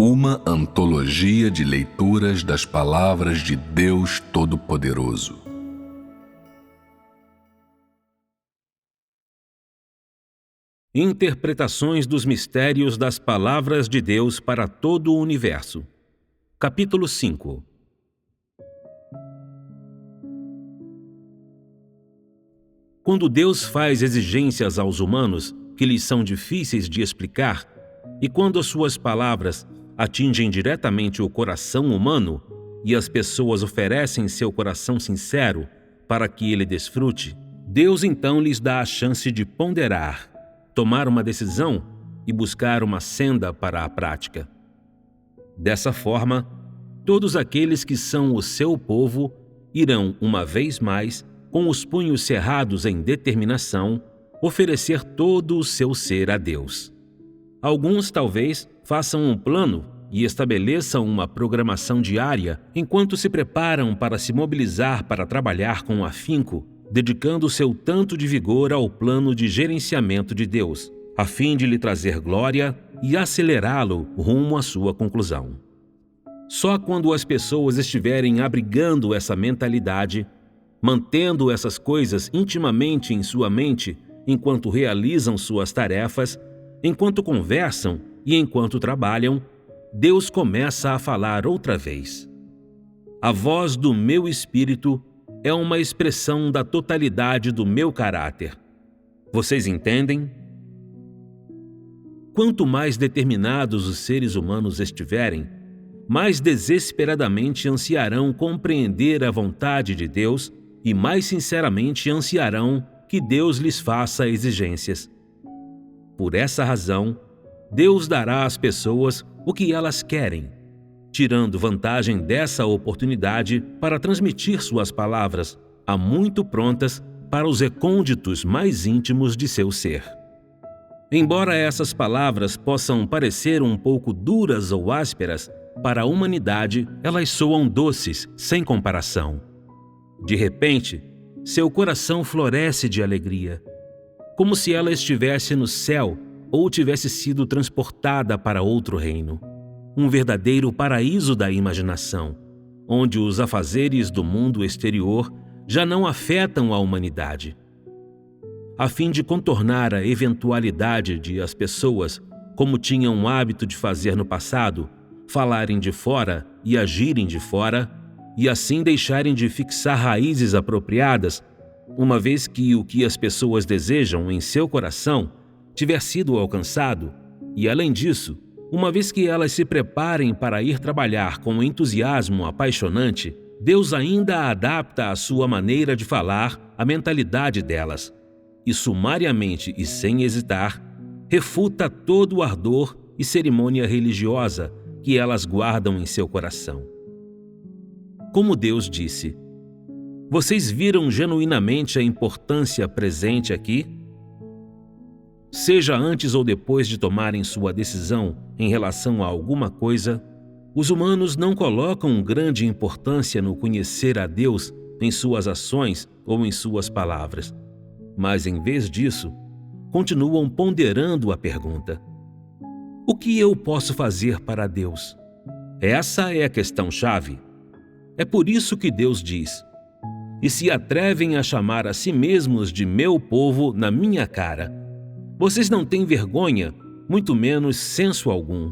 Uma antologia de leituras das palavras de Deus Todo-Poderoso. Interpretações dos mistérios das palavras de Deus para todo o universo. Capítulo 5. Quando Deus faz exigências aos humanos que lhes são difíceis de explicar, e quando as suas palavras atingem diretamente o coração humano e as pessoas oferecem seu coração sincero para que ele desfrute, Deus então lhes dá a chance de ponderar, tomar uma decisão e buscar uma senda para a prática. Dessa forma, todos aqueles que são o seu povo irão, uma vez mais, com os punhos cerrados em determinação, oferecer todo o seu ser a Deus. Alguns, talvez, façam um plano e estabeleçam uma programação diária enquanto se preparam para se mobilizar para trabalhar com afinco, dedicando seu tanto de vigor ao plano de gerenciamento de Deus, a fim de lhe trazer glória e acelerá-lo rumo à sua conclusão. Só quando as pessoas estiverem abrigando essa mentalidade, mantendo essas coisas intimamente em sua mente enquanto realizam suas tarefas, enquanto conversam e enquanto trabalham, Deus começa a falar outra vez. A voz do meu espírito é uma expressão da totalidade do meu caráter. Vocês entendem? Quanto mais determinados os seres humanos estiverem, mais desesperadamente ansiarão compreender a vontade de Deus e mais sinceramente ansiarão que Deus lhes faça exigências. Por essa razão, Deus dará às pessoas o que elas querem, tirando vantagem dessa oportunidade para transmitir suas palavras, há muito prontas para os recônditos mais íntimos de seu ser. Embora essas palavras possam parecer um pouco duras ou ásperas, para a humanidade elas soam doces, sem comparação. De repente, seu coração floresce de alegria, como se ela estivesse no céu ou tivesse sido transportada para outro reino. Um verdadeiro paraíso da imaginação, onde os afazeres do mundo exterior já não afetam a humanidade. A fim de contornar a eventualidade de as pessoas, como tinham o hábito de fazer no passado, falarem de fora e agirem de fora, e assim deixarem de fixar raízes apropriadas, uma vez que o que as pessoas desejam em seu coração tiver sido alcançado, e além disso, uma vez que elas se preparem para ir trabalhar com entusiasmo apaixonante, Deus ainda adapta a sua maneira de falar à mentalidade delas, e sumariamente e sem hesitar, refuta todo o ardor e cerimônia religiosa que elas guardam em seu coração. Como Deus disse: vocês viram genuinamente a importância presente aqui? Seja antes ou depois de tomarem sua decisão em relação a alguma coisa, os humanos não colocam grande importância no conhecer a Deus em suas ações ou em suas palavras, mas em vez disso, continuam ponderando a pergunta: o que eu posso fazer para Deus? Essa é a questão-chave. É por isso que Deus diz: e se atrevem a chamar a si mesmos de meu povo na minha cara, vocês não têm vergonha, muito menos senso algum.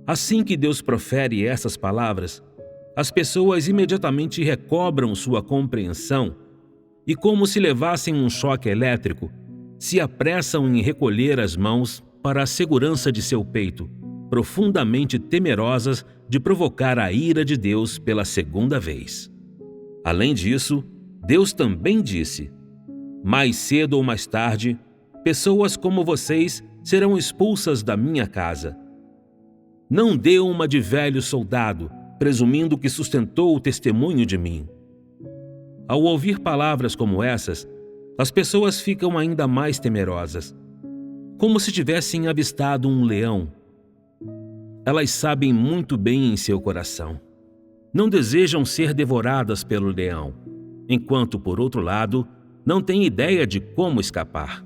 Assim que Deus profere essas palavras, as pessoas imediatamente recobram sua compreensão e, como se levassem um choque elétrico, se apressam em recolher as mãos para a segurança de seu peito, profundamente temerosas de provocar a ira de Deus pela segunda vez. Além disso, Deus também disse: mais cedo ou mais tarde, pessoas como vocês serão expulsas da minha casa. Não dê uma de velho soldado, presumindo que sustentou o testemunho de mim. Ao ouvir palavras como essas, as pessoas ficam ainda mais temerosas, como se tivessem avistado um leão. Elas sabem muito bem em seu coração. Não desejam ser devoradas pelo leão, enquanto, por outro lado, não têm ideia de como escapar.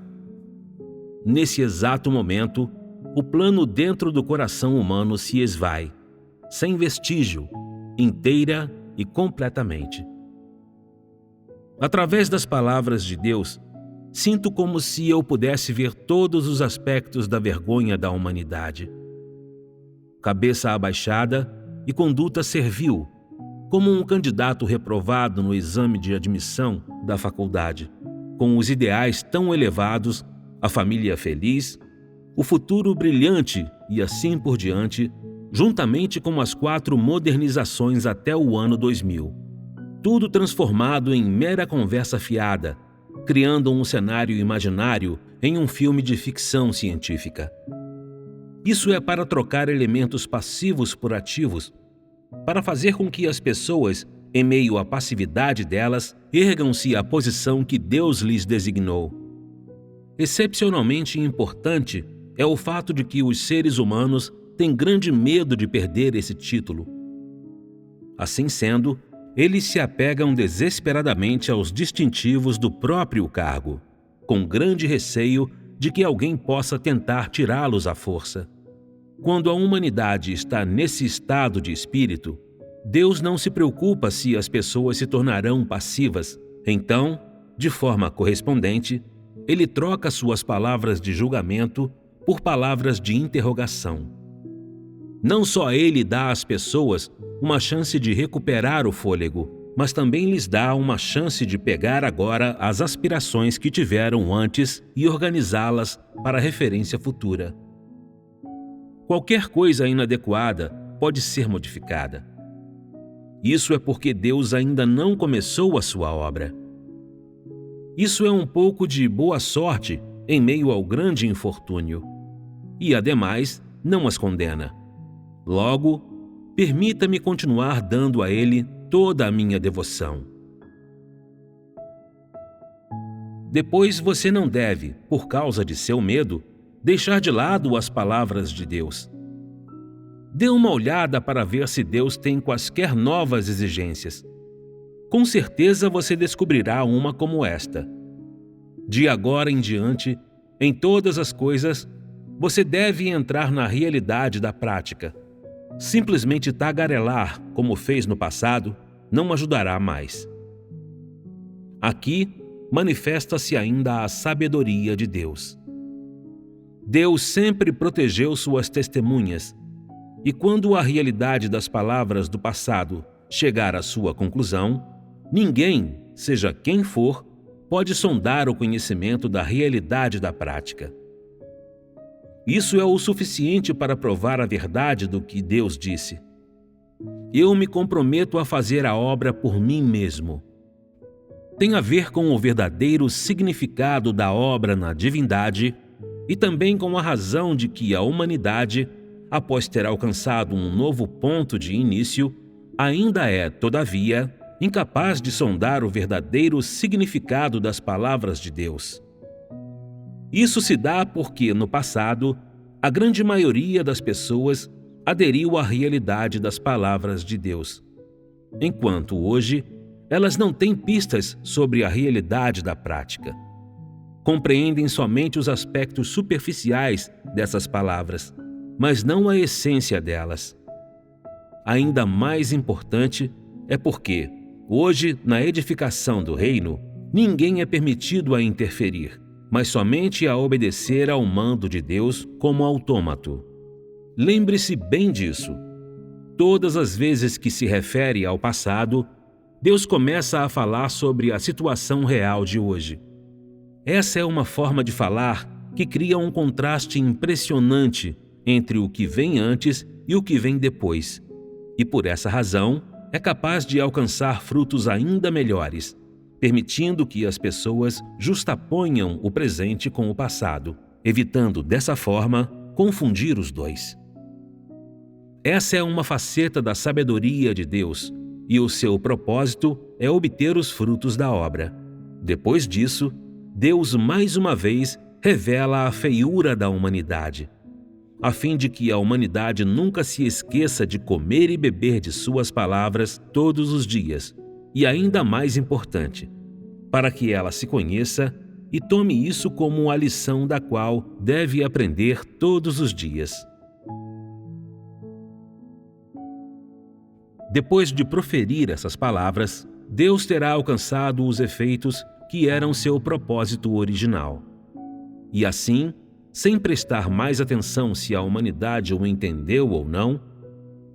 Nesse exato momento, o plano dentro do coração humano se esvai, sem vestígio, inteira e completamente. Através das palavras de Deus, sinto como se eu pudesse ver todos os aspectos da vergonha da humanidade. Cabeça abaixada e conduta servil, como um candidato reprovado no exame de admissão da faculdade, com os ideais tão elevados, a família feliz, o futuro brilhante e assim por diante, juntamente com as 4 modernizações até o ano 2000. Tudo transformado em mera conversa fiada, criando um cenário imaginário em um filme de ficção científica. Isso é para trocar elementos passivos por ativos, para fazer com que as pessoas, em meio à passividade delas, ergam-se à posição que Deus lhes designou. Excepcionalmente importante é o fato de que os seres humanos têm grande medo de perder esse título. Assim sendo, eles se apegam desesperadamente aos distintivos do próprio cargo, com grande receio de que alguém possa tentar tirá-los à força. Quando a humanidade está nesse estado de espírito, Deus não se preocupa se as pessoas se tornarão passivas. Então, de forma correspondente, Ele troca suas palavras de julgamento por palavras de interrogação. Não só Ele dá às pessoas uma chance de recuperar o fôlego, mas também lhes dá uma chance de pegar agora as aspirações que tiveram antes e organizá-las para referência futura. Qualquer coisa inadequada pode ser modificada. Isso é porque Deus ainda não começou a sua obra. Isso é um pouco de boa sorte em meio ao grande infortúnio. E, ademais, não as condena. Logo, permita-me continuar dando a Ele toda a minha devoção. Depois você não deve, por causa de seu medo, deixar de lado as palavras de Deus. Dê uma olhada para ver se Deus tem quaisquer novas exigências. Com certeza você descobrirá uma como esta. De agora em diante, em todas as coisas, você deve entrar na realidade da prática. Simplesmente tagarelar, como fez no passado, não ajudará mais. Aqui manifesta-se ainda a sabedoria de Deus. Deus sempre protegeu suas testemunhas, e quando a realidade das palavras do passado chegar à sua conclusão, ninguém, seja quem for, pode sondar o conhecimento da realidade da prática. Isso é o suficiente para provar a verdade do que Deus disse. Eu me comprometo a fazer a obra por mim mesmo. Tem a ver com o verdadeiro significado da obra na divindade e também com a razão de que a humanidade, após ter alcançado um novo ponto de início, ainda é, todavia, incapaz de sondar o verdadeiro significado das palavras de Deus. Isso se dá porque, no passado, a grande maioria das pessoas aderiu à realidade das palavras de Deus, enquanto hoje elas não têm pistas sobre a realidade da prática. Compreendem somente os aspectos superficiais dessas palavras, mas não a essência delas. Ainda mais importante é porque, hoje, na edificação do reino, ninguém é permitido a interferir, mas somente a obedecer ao mando de Deus como autômato. Lembre-se bem disso. Todas as vezes que se refere ao passado, Deus começa a falar sobre a situação real de hoje. Essa é uma forma de falar que cria um contraste impressionante entre o que vem antes e o que vem depois, e por essa razão é capaz de alcançar frutos ainda melhores, permitindo que as pessoas justaponham o presente com o passado, evitando dessa forma confundir os dois. Essa é uma faceta da sabedoria de Deus, e o seu propósito é obter os frutos da obra. Depois disso, Deus mais uma vez revela a feiura da humanidade, a fim de que a humanidade nunca se esqueça de comer e beber de suas palavras todos os dias, e ainda mais importante, para que ela se conheça e tome isso como a lição da qual deve aprender todos os dias. Depois de proferir essas palavras, Deus terá alcançado os efeitos que eram seu propósito original. E assim, sem prestar mais atenção se a humanidade o entendeu ou não,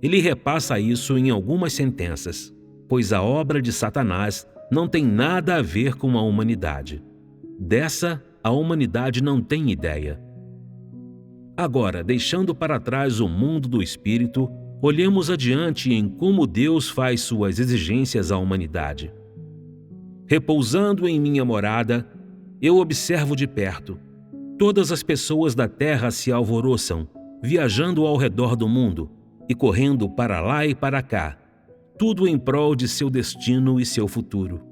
ele repassa isso em algumas sentenças, pois a obra de Satanás não tem nada a ver com a humanidade. Dessa, a humanidade não tem ideia. Agora, deixando para trás o mundo do espírito, olhemos adiante em como Deus faz suas exigências à humanidade. Repousando em minha morada, eu observo de perto. Todas as pessoas da terra se alvoroçam, viajando ao redor do mundo e correndo para lá e para cá, tudo em prol de seu destino e seu futuro.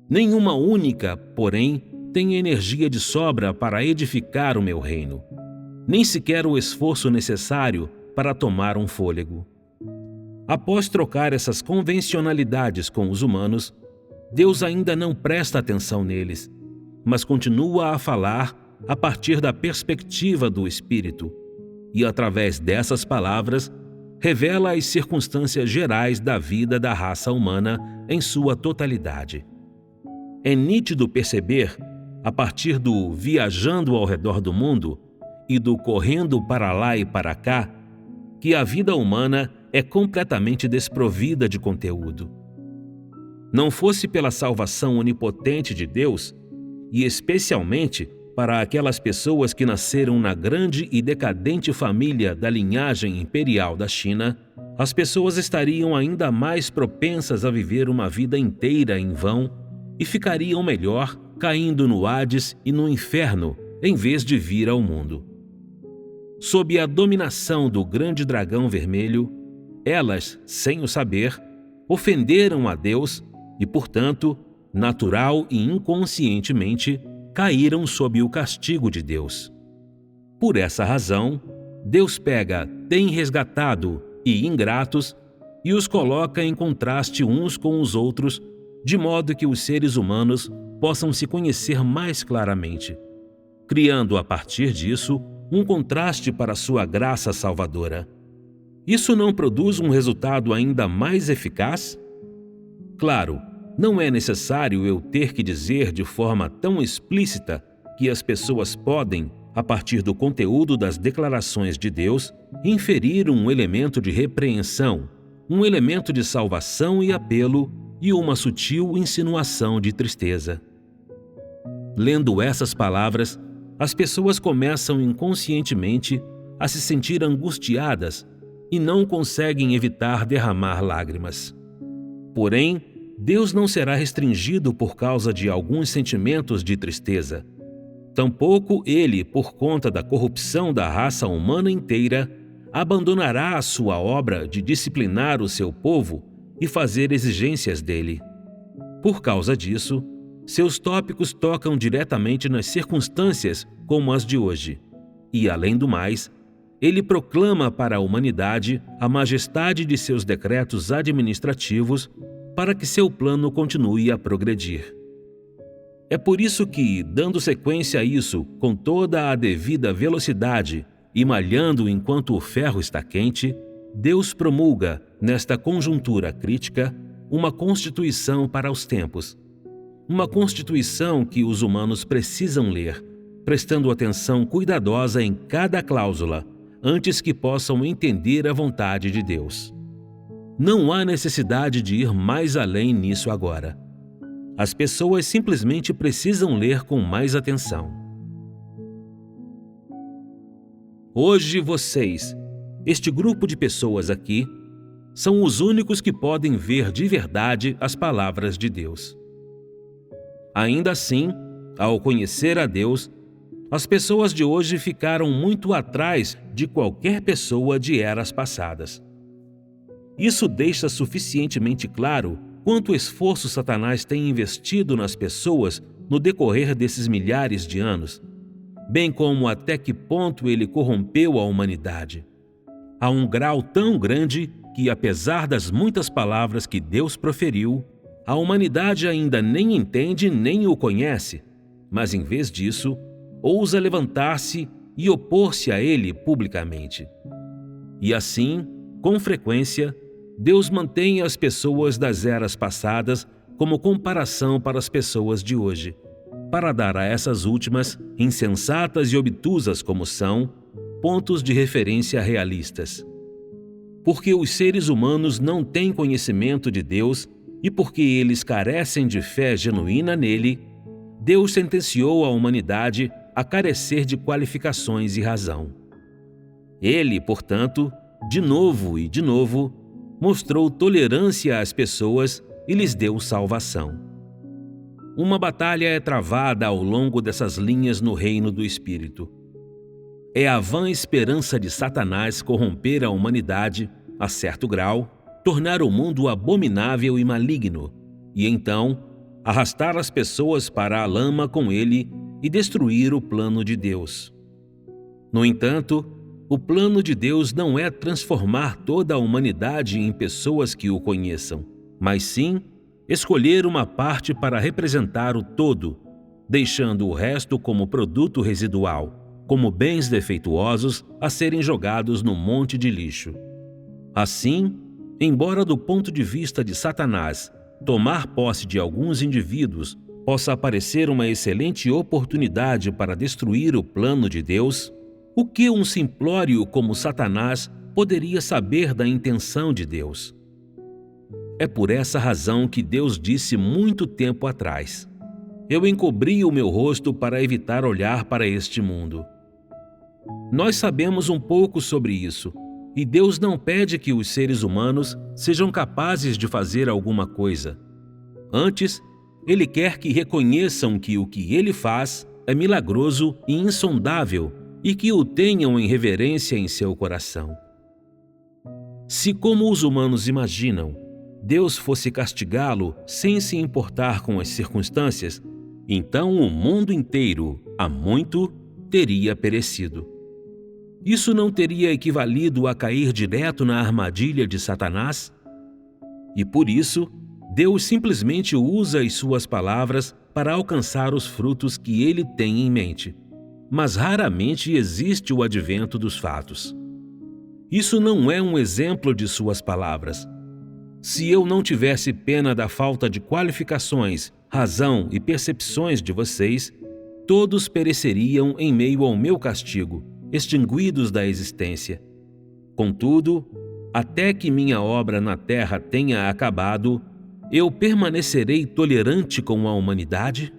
Nenhuma única, porém, tem energia de sobra para edificar o meu reino, nem sequer o esforço necessário para tomar um fôlego. Após trocar essas convencionalidades com os humanos, Deus ainda não presta atenção neles, mas continua a falar a partir da perspectiva do Espírito, e através dessas palavras, revela as circunstâncias gerais da vida da raça humana em sua totalidade. É nítido perceber, a partir do viajando ao redor do mundo e do correndo para lá e para cá, que a vida humana é completamente desprovida de conteúdo. Não fosse pela salvação onipotente de Deus, e especialmente para aquelas pessoas que nasceram na grande e decadente família da linhagem imperial da China, as pessoas estariam ainda mais propensas a viver uma vida inteira em vão e ficariam melhor caindo no Hades e no inferno, em vez de vir ao mundo. Sob a dominação do grande dragão vermelho, elas, sem o saber, ofenderam a Deus e, portanto, natural e inconscientemente, caíram sob o castigo de Deus. Por essa razão, Deus pega tem resgatado e ingratos e os coloca em contraste uns com os outros, de modo que os seres humanos possam se conhecer mais claramente, criando a partir disso um contraste para sua graça salvadora. Isso não produz um resultado ainda mais eficaz? Claro, não é necessário eu ter que dizer de forma tão explícita que as pessoas podem, a partir do conteúdo das declarações de Deus, inferir um elemento de repreensão, um elemento de salvação e apelo e uma sutil insinuação de tristeza. Lendo essas palavras, as pessoas começam inconscientemente a se sentir angustiadas e não conseguem evitar derramar lágrimas. Porém, Deus não será restringido por causa de alguns sentimentos de tristeza. Tampouco Ele, por conta da corrupção da raça humana inteira, abandonará a sua obra de disciplinar o seu povo e fazer exigências dele. Por causa disso, seus tópicos tocam diretamente nas circunstâncias como as de hoje. E, além do mais, ele proclama para a humanidade a majestade de seus decretos administrativos para que seu plano continue a progredir. É por isso que, dando sequência a isso com toda a devida velocidade e malhando enquanto o ferro está quente, Deus promulga, nesta conjuntura crítica, uma constituição para os tempos. Uma constituição que os humanos precisam ler, prestando atenção cuidadosa em cada cláusula, antes que possam entender a vontade de Deus. Não há necessidade de ir mais além nisso agora. As pessoas simplesmente precisam ler com mais atenção. Hoje vocês, este grupo de pessoas aqui, são os únicos que podem ver de verdade as palavras de Deus. Ainda assim, ao conhecer a Deus, as pessoas de hoje ficaram muito atrás de qualquer pessoa de eras passadas. Isso deixa suficientemente claro quanto esforço Satanás tem investido nas pessoas no decorrer desses milhares de anos, bem como até que ponto ele corrompeu a humanidade. A um grau tão grande que, apesar das muitas palavras que Deus proferiu, a humanidade ainda nem entende nem o conhece, mas em vez disso, ousa levantar-se e opor-se a ele publicamente. E assim, com frequência, Deus mantém as pessoas das eras passadas como comparação para as pessoas de hoje, para dar a essas últimas, insensatas e obtusas como são, pontos de referência realistas. Porque os seres humanos não têm conhecimento de Deus e porque eles carecem de fé genuína nele, Deus sentenciou a humanidade a carecer de qualificações e razão. Ele, portanto, de novo e de novo, mostrou tolerância às pessoas e lhes deu salvação. Uma batalha é travada ao longo dessas linhas no reino do Espírito. É a vã esperança de Satanás corromper a humanidade, a certo grau, tornar o mundo abominável e maligno, e então arrastar as pessoas para a lama com ele e destruir o plano de Deus. No entanto, o plano de Deus não é transformar toda a humanidade em pessoas que o conheçam, mas sim escolher uma parte para representar o todo, deixando o resto como produto residual, como bens defeituosos a serem jogados no monte de lixo. Assim, embora do ponto de vista de Satanás, tomar posse de alguns indivíduos possa parecer uma excelente oportunidade para destruir o plano de Deus, o que um simplório como Satanás poderia saber da intenção de Deus? É por essa razão que Deus disse muito tempo atrás: eu encobri o meu rosto para evitar olhar para este mundo. Nós sabemos um pouco sobre isso, e Deus não pede que os seres humanos sejam capazes de fazer alguma coisa. Antes, Ele quer que reconheçam que o que Ele faz é milagroso e insondável e que o tenham em reverência em seu coração. Se, como os humanos imaginam, Deus fosse castigá-lo sem se importar com as circunstâncias, então o mundo inteiro, há muito, teria perecido. Isso não teria equivalido a cair direto na armadilha de Satanás? E por isso, Deus simplesmente usa as suas palavras para alcançar os frutos que ele tem em mente. Mas raramente existe o advento dos fatos. Isso não é um exemplo de suas palavras. Se eu não tivesse pena da falta de qualificações, razão e percepções de vocês, todos pereceriam em meio ao meu castigo, extinguidos da existência. Contudo, até que minha obra na terra tenha acabado, eu permanecerei tolerante com a humanidade?